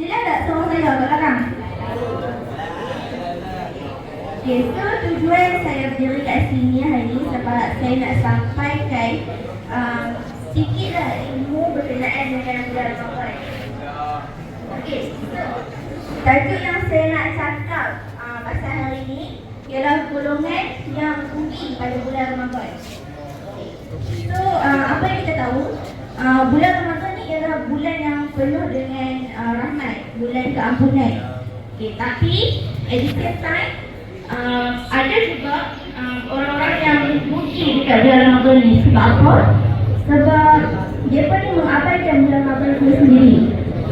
Jelas tak suara saya kat belakang? Okay, so tujuan saya berdiri kat sini hari ni sebab saya nak sampaikan sikitlah ilmu berkenaan dengan bulan Ramadan. Okay, so tajuk yang saya nak cakap pasal hari ni ialah golongan yang rugi pada bulan Ramadan. So apa yang kita tahu, bulan Ramadan ni ialah bulan yang penuh dengan rahmat, bulan keampunan. Okay, tapi at the same time ada juga orang-orang yang rugi dekat bulan Ramadan ni. Sebab apa? Sebab mereka ni mengabaikan bulan Ramadan itu sendiri.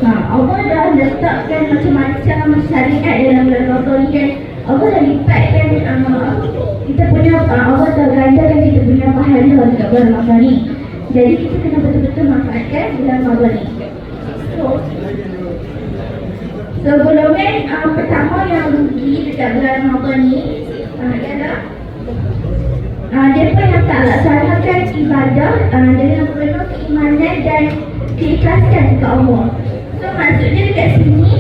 Allah dah letakkan macam-macam syariat dalam bulan Ramadan ni kan. Allah dah lipatkan kita punya, Allah dah gandakan kita punya pahala dekat bulan Ramadan ni. Jadi kita kena betul-betul manfaatkan bulan Ramadan ni. So golongan pertama yang rugi dekat bulan Ramadan ni ialah mereka yang tak laksanakan ibadah dengan penuh keimanan dan keikhlasan dekat Allah. So maksudnya dekat sini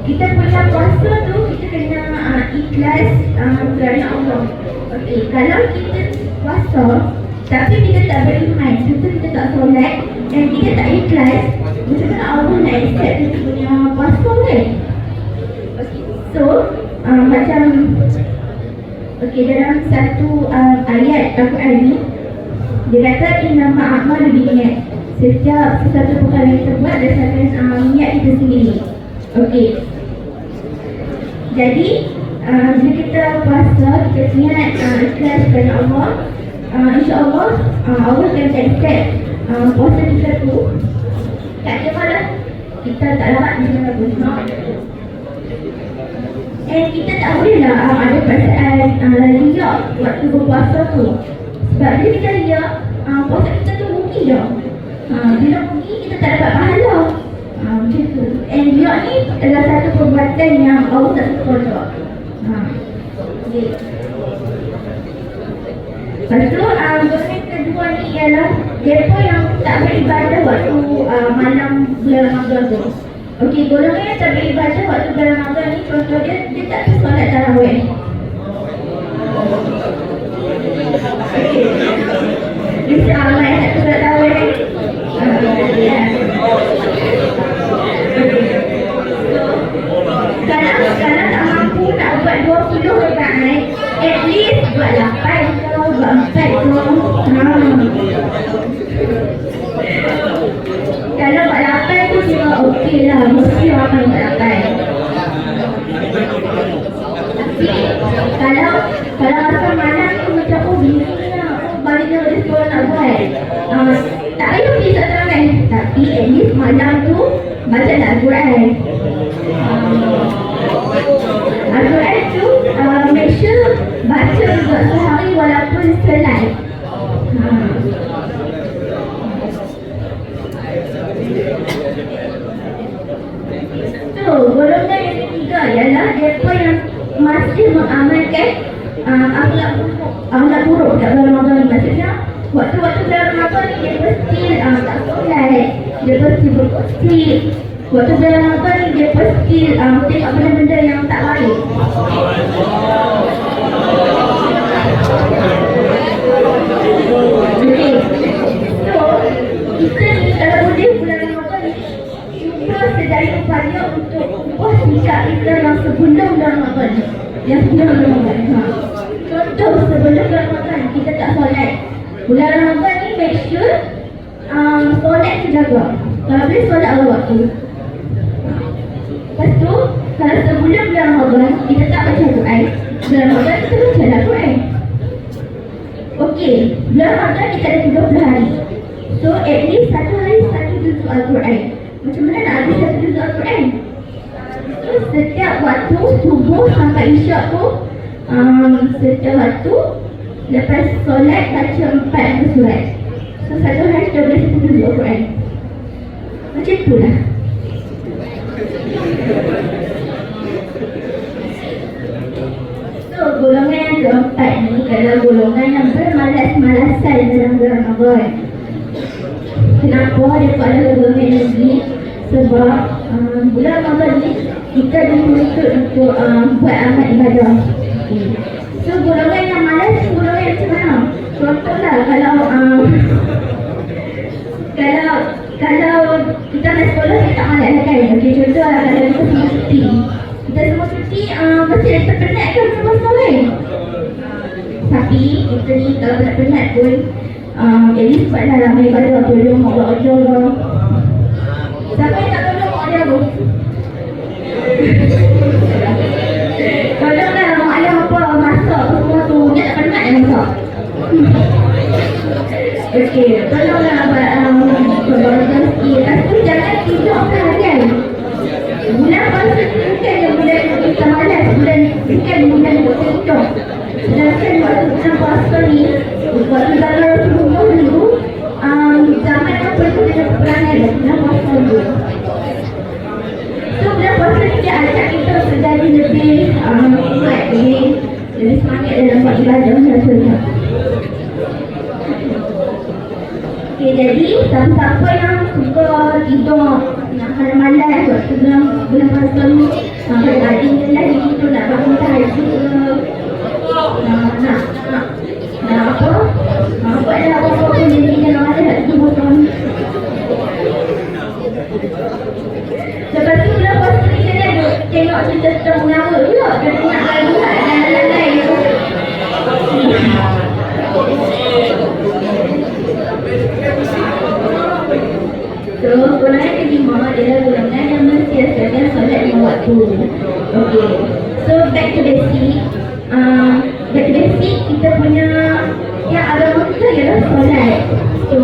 kita punya puasa tu kita kena ikhlas kerana Allah. Okay, kalau kita puasa tapi kita tak beriman, kita tak solat dan kita tak ikhlas, macam mana Allah nak accept kita punya puasa kan? So macam dalam satu ayat Al-Quran ni dia kata innamal a'malu binniyat. Setiap sesuatu perkara yang kita buat berdasarkan niat kita sendiri. Okey. Jadi bila kita puasa, kita niat ikhlas kepada Allah, insya-Allah Allah akan accept puasa kita tu. Tak kira lah kita tak dapat menjaga puasa. Kita tak boleh lah ada perasaan riak waktu berpuasa tu. Sebab bila kita riak, puasa kita tu rugi je. Bila rugi, kita tak dapat pahala. Macam tu. And riak ni adalah satu perbuatan yang Allah tak suka je. Okay. Lepas tu, golongan kedua ni ialah mereka yang tak beribadah waktu malam bulan Ramadan tu. Okey, golongan yang tak beribadah waktu bulan Ramadan ni, contoh dia tak solat tarawih. Bisa Allah yang tak solat tarawih ni. Kalau tak mampu nak buat 20 rakaat, at least buat 8 ke, buat 4 ke. Kalau buat 8 tu dia okey lah, mesti orang buat 8. Tapi kalau rasa malam tu macam bila lah, balik dari sekolah nak buat, tak payah pergi tak terangan. Tapi at least malam tu baca Al-Quran. Al-Quran tu make sure baca juga sehari walaupun selai. Golongan yang ketiga ialah mereka yang masih mengamalkan akhlak buruk kat bulan Ramadan ni. Maksudnya waktu-waktu bulan Ramadan ni dia mesti tak solat, dia mesti berkosip. Waktu bulan Ramadan ni dia mesti tengok benda-benda yang tak baik. Okay. So kita ni kalau boleh bulan Ramadan ni sedaya upaya untuk ubah sikap kita yang sebelum bulan Ramadan. Yang sebelum bulan Ramadan. Contoh sebelum bulan Ramadan kita tak solat. Bulan Ramadan ni make sure solat terjaga. Kalau boleh solat awal waktu. Lepas tu kalau sebelum bulan Ramadan kita tak baca Quran, bulan Ramadan kita baca Quran. Okey, bulan Ramadan kita ada 30 hari. So at least satu hari satu juzuk Al-Quran. Macam mana nak habis satu juzuk Al-Quran? So setiap waktu subuh sampai isyak tu, setiap waktu lepas solat baca 4 surat. So satu hari kita boleh satu juzuk Al-Quran. Macam tu lah. So golongan yang keempat ni adalah golongan yang bermalas-malasan dalam bulan Ramadan. Kenapa dia adalah golongan lagi? Sebab bulan Ramadan ni kita dituntut untuk buat amal ibadah. So golongan yang malas ni golongan yang macam mana? Contohlah kalau kita nak sekolah kita tak malas kan? Okey, contohlah kalau kita semua cuti. Kita semua cuti mesti kita penat kan masa kan? Tapi kita ni kalau tak penat pun at least buatlah ramai ibadah tolong mak Allah ajar lah. Siapa yang tak tolong mak Allah tu? Tolonglah mak Allah apa masak semua tu. Dia tak penat yang masak. Okey, tolonglah buat rezeki. Lepas tu jangan tidur seharian. Bulan puasa ni bukan yang bulan kita malas. Bukan bulan untuk tidur. Sedangkan waktu bulan puasa ni, waktu zaman Rasulullah dulu, zaman apa tu dia peperangan bulan puasa dulu. So bulan puasa ni dia ajak kita menjadi lebih kuat, lebih semangat dalam buat ibadah rasanya. Okay, jadi siapa yang suka tidur nak malam-malam waktu bulan puasa ni, kadang-kadang dia lagi itu nak bangun tahajud, nak apa? Buatlah apa-apa pun jadi dalam ada hati betul. Lepas tu bulan puasa ni kena tengok cerita-cerita mengawa pula. Kena nak lagu dan lain-lain tu. So, golongan kelima adalah golongan yang mensiasatkan solat lima waktu. Okay. So, back to basic. Kita punya yang agama kita ialah solat. So,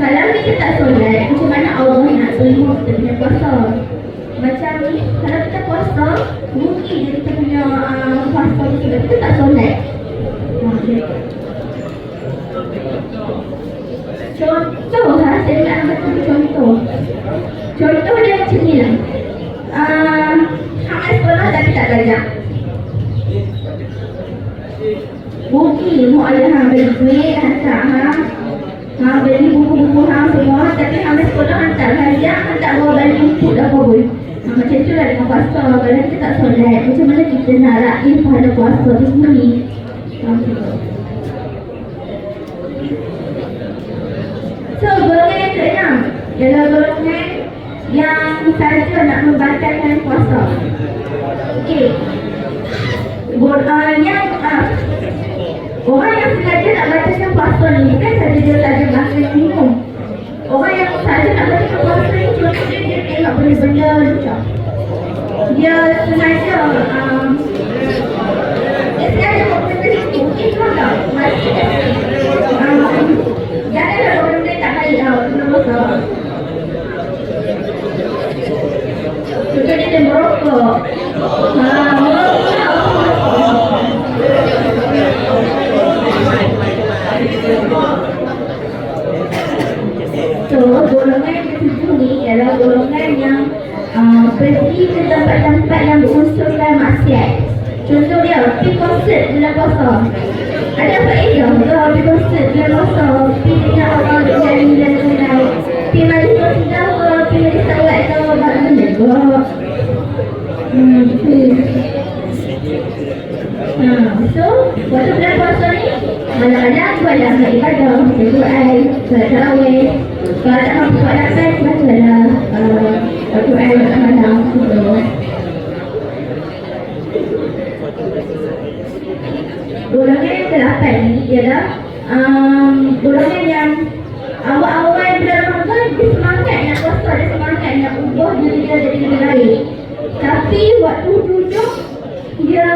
kalau kita tak solat, macam mana Allah nak terima kita punya puasa? Macam ni, kalau kita puasa, mungkin kita punya puasa sebab kita tak solat. Contoh lah, saya nak ambil contoh. Contoh dia macam ni lah. Hamil sekolah tapi tak belajar. Mungkin mak ayah hang beli duit, hantar hang beli buku-buku hang semua, tapi hamil sekolah hantar belajar, hantar bawa balik input apa pun. Macam tu lah dengan puasa. Kalau kita tak solat, macam mana kita nak raih pahala puasa tu sendiri? So, golongan yang keenam ialah golongan yang sahaja nak membatalkan puasa. Okey. Orang yang sengaja nak batalkan puasa ni bukan sahaja dia sahaja makan minum. Orang yang sahaja nak batalkan puasa ni contohnya dia tengok benda-benda macam dia sengaja buat benda itu. Mungkin faham tak? Janganlah benda tak baik kena masak. Contohnya dia merokok. So, golongan yang ketujuh ni ialah golongan yang pergi ke tempat-tempat yang berunsurkan maksiat. Contoh dia, pergi konsert bulan puasa. Ada faedah ke pergi konsert bulan puasa? Pergi dengan orang untuk nyanyi dan lain-lain. Pergi majlis bersidang ke, pergi majlis tawad ke, banyak benda ke. So, waktu bulan puasa ni, malam-malam buatlah amal ibadah, berdoa, solat tarawih. Kalau tak mampu buat lapan, bacalah berdoa malam-malam. Golongan yang ke-8 ni ialah golongan yang awal-awal bulan Ramadan dia semangat nak puasa, dia semangat nak ubah diri dia jadi lebih baik. Tapi waktu hujung dia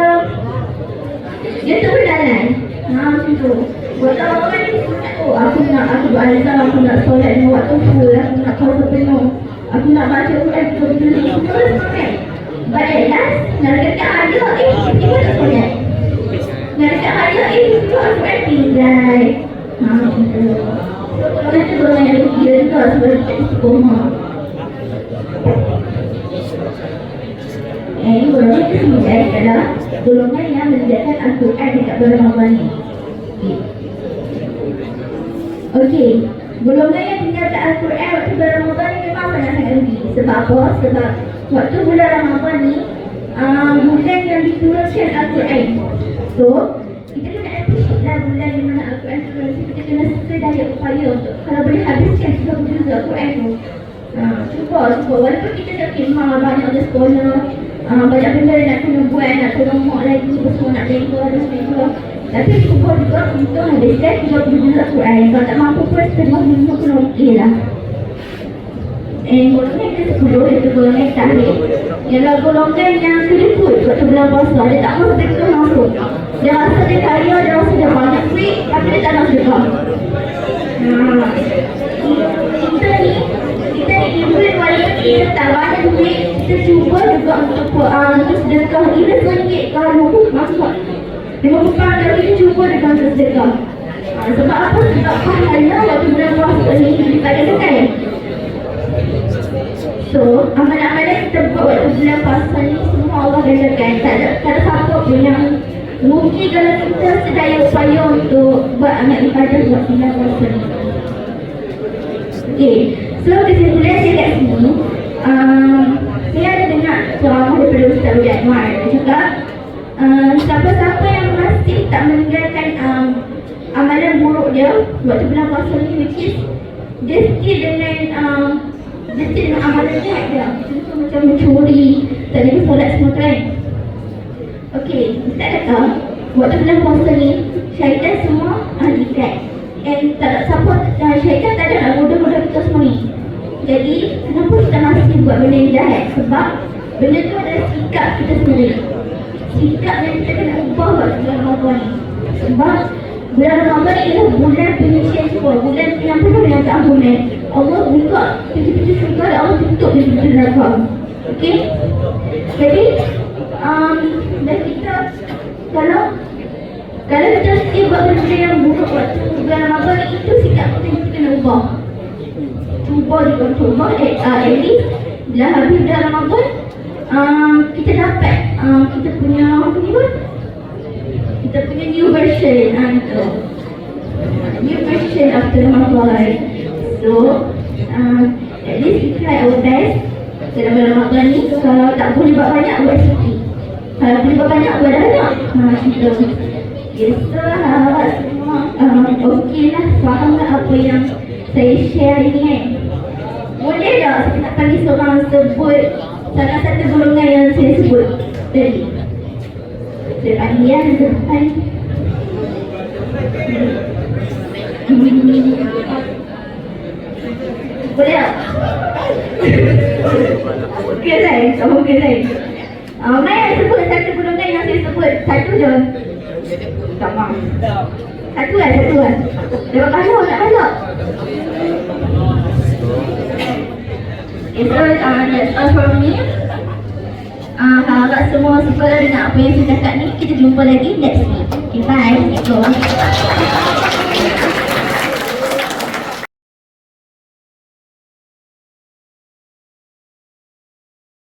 terberdalan. Macam tu. Waktu Ramadan ni semangat, aku buat azam, aku nak solat dengan waktu full, aku nak puasa penuh, aku nak baca Quran betul-betul, semua semangat. But at last, nak dekat hari dia pun tak solat. Nak dekat hari semua aku tinggal. Macam tu. Golongan tu golongan yang dia juga sebab dia tak istiqomah. Golongan ke-9 adalah golongan yang mengerjakan Al-Quran dekat bulan Ramadan ni. Okey, Golongan yang tinggal kat Al-Quran waktu bulan Ramadan ni memang sangat-sangat rugi. Sebab apa? Sebab waktu bulan Ramadan ni bulan yang diturunkan Al-Quran. So, kita kena appreciate lah bulan di mana Al-Quran turun. Kita kena sedaya upaya untuk kalau boleh habiskan 30 juz Al-Quran tu. Cuba. Walaupun kita dah khidmah banyak ada sekolah, banyak benda nak kena buat, nak kena mak lagi, semua nak bengkel dan sebagainya. Tapi cuba juga untuk habiskan 30 juz Al-Quran. Kalau tak mampu pun setengah minggu pun okey lah. Golongan ke 10 itu golongan tahlil. Ialah golongan yang kedekut waktu bulan puasa. Dia tak mahu sedekah langsung. Dia rasa dia kaya, dia rasa dia banyak duit, tapi dia tak nak sedekah. Kita ni ibu walaupun kita tak banyak duit, kita cuba juga untuk sedekah. Ia RM1 kalau masuk 50 pound dari kita cuba dengan sedekah. Sebab apa? Sebab pahala waktu bulan puasa ni dipakai-pakai. So, amalan-amalan kita buat waktu bulan puasa ni semua Allah gandakan. Tak ada siapa pun yang rugi kalau kita sedaya upaya untuk buat amal ibadah buat bulan puasa ni. Okay, so kesimpulan saya kat sini, saya ada dengar ceramah daripada Ustaz Rudi Anwar. Dia cakap, siapa-siapa yang masih tak meninggalkan amalan buruk dia waktu bulan puasa ni, which is dia still dengan amalan jahat dia. Contoh macam mencuri, tak ada solat semua kan. Okey, Ustaz kata waktu bulan puasa ni syaitan semua dikat. And tak ada siapa, syaitan tak ada nak goda-goda kita semua ni. Jadi kenapa kita masih buat benda yang jahat? Sebab benda tu adalah sikap kita sendiri. Sikap yang kita kena ubah waktu bulan Ramadan ni. Sebab bulan Ramadan ni adalah bulan penyucian semua, bulan yang penuh dengan keampunan. Allah buka pintu-pintu syurga dan Allah tutup pintu-pintu neraka. Okey? Jadi dan kita kalau kita mesti buat benda yang buruk waktu bulan Ramadan ni, itu sikap kita kena ubah. Cuba at least bila habis bulan Ramadan kita dapat kita punya apa ni pun, kita punya new version new version after Ramadan. So at least we try our best dalam bulan Ramadan ni. Kalau tak boleh buat banyak, buat sikit. Kalau boleh buat banyak, buat banyak. Kita so harap semua okey lah, faham lah apa yang saya share ni kan. Boleh tak saya nak panggil seorang sebut salah satu golongan yang saya sebut tadi? Saya panggil ya ke depan. Boleh tak? Okey saya, okey saya. Mai yang sebut satu golongan yang saya sebut, satu je. Tak mahu. Satu lah. Dia kalau nak kalau. Okay, so that's all from me. Harap semua suka dengan apa yang saya cakap ni. Kita jumpa lagi next week. Okay, bye. Assalamualaikum.